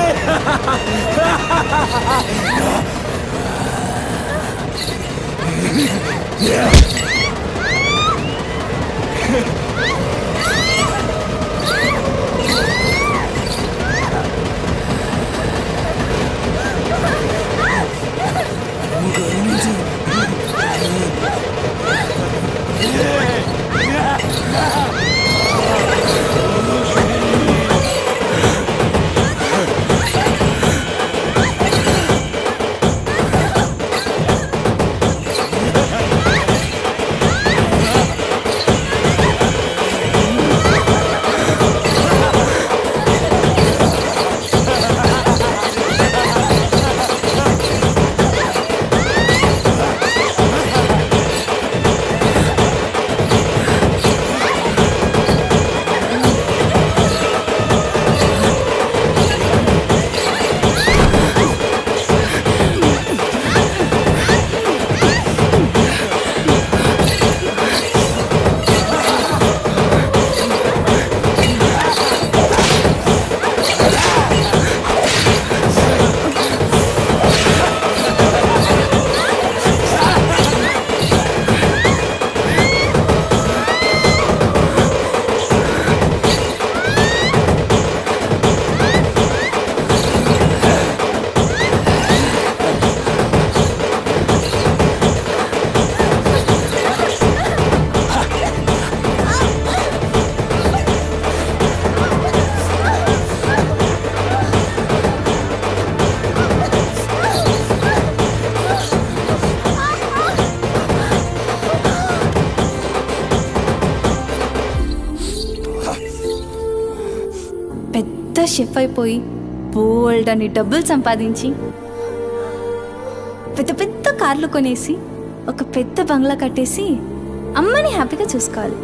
S3: పెద్ద షెఫ్ అయిపోయి బోల్డ్ అని డబ్బులు సంపాదించి పెద్ద పెద్ద కార్లు కొనేసి ఒక పెద్ద బంగ్లా కట్టేసి అమ్మని హ్యాపీగా చూసుకోవాలి.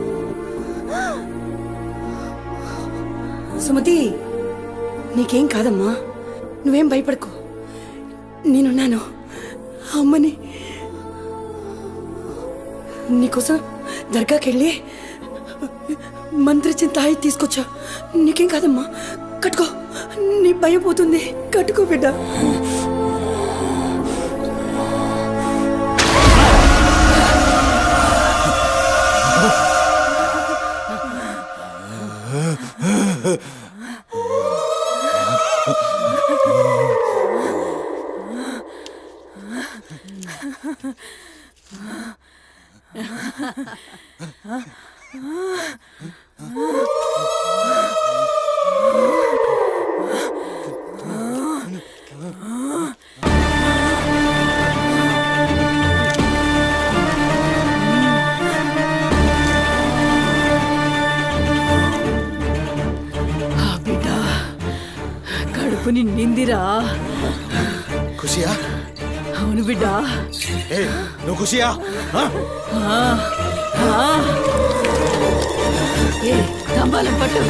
S4: సుమతి నీకేం కాదమ్మా, నువ్వేం భయపడకు, నేనున్నాను. అమ్మని నీకోసం దర్గాకెళ్ళి మంత్రిచ్చిన తాయి తీసుకొచ్చా. నీకేం కాదమ్మా, కట్టుకో, నీ భయం పోతుంది. కట్టుకో బిడ్డ. బిడ్డ కడుపు నిండిందిరా.
S12: ఖుషియా?
S4: అవును బిడ్డ.
S12: నువ్వు ఖుషియా?
S4: తంబాలం పట్టు.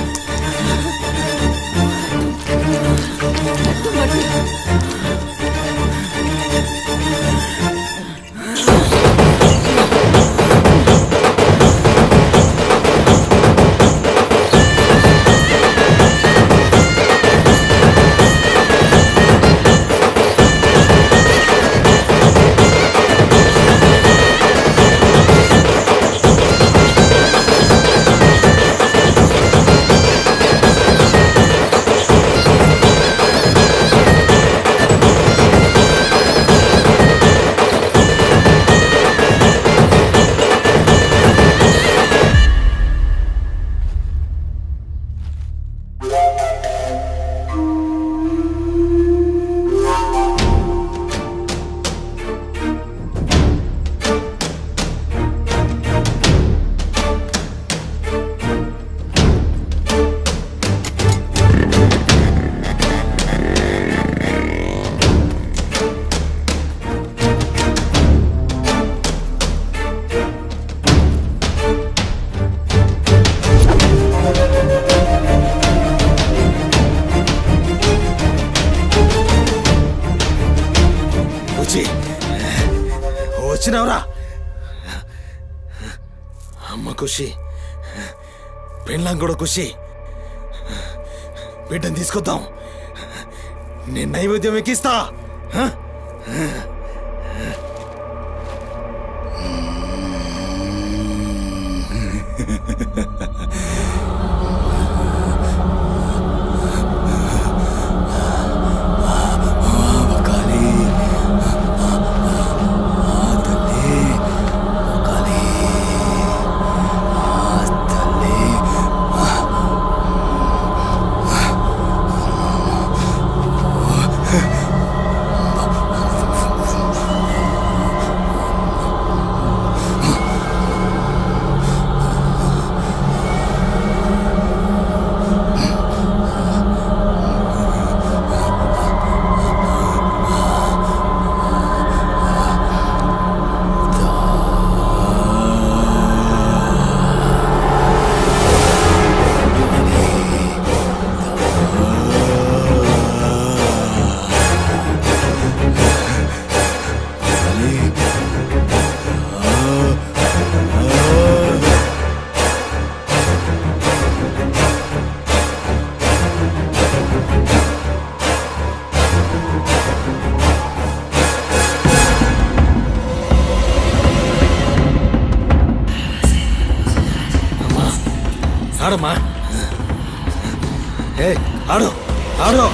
S12: చచ్చినావురా అమ్మ ఖుషి పెళ్ళాం కూడా ఖుషి బిడ్డను తీసుకొద్దాం నేను నైవేద్యం ఎక్కిస్తా ఆడమ్మా ఏ ఆడు ఆడు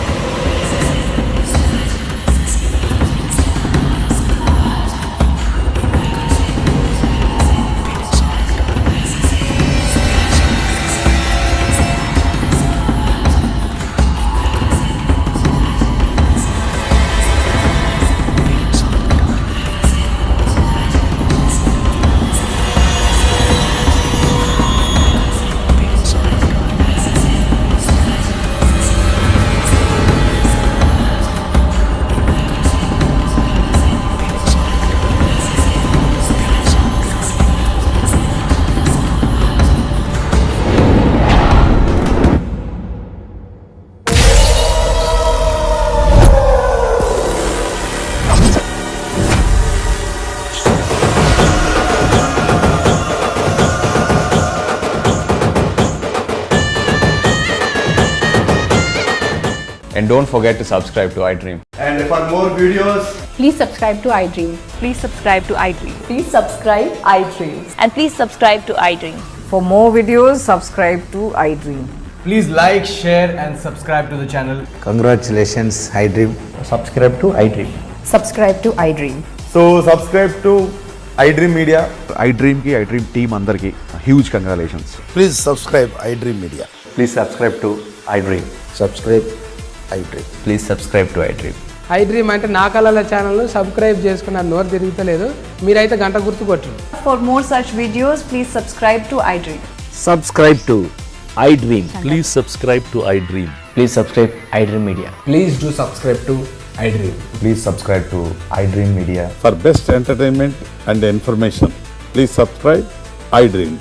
S5: And don't forget to subscribe to iDream.
S10: And for more videos,
S9: Please subscribe to iDream. Please subscribe to iDream.
S6: Please subscribe I dreams.
S9: And please subscribe to iDream.
S4: For more videos, subscribe to iDream.
S11: Please like, share and subscribe to the channel.
S10: congratulations, iDream. Subscribe to iDream.
S4: Subscribe to iDream.
S5: So subscribe to iDream Media. iDream ki iDream team andarki huge congratulations.
S10: Please subscribe iDream Media.
S5: Please subscribe to iDream.
S10: Subscribe iDream.
S5: Please subscribe to iDream.
S11: iDream అంటే నా కళల channel subscribe చేసుకున్న నోరు తిరుగుతలేదు. మీరైతే గంట గుర్తు కొట్టండి.
S4: For more such videos, please subscribe to iDream.
S1: Subscribe to iDream.
S12: Please subscribe to iDream.
S1: Please subscribe iDream Media.
S11: Please do subscribe to iDream.
S5: Please subscribe to iDream Media.
S12: For best entertainment and information please subscribe iDream.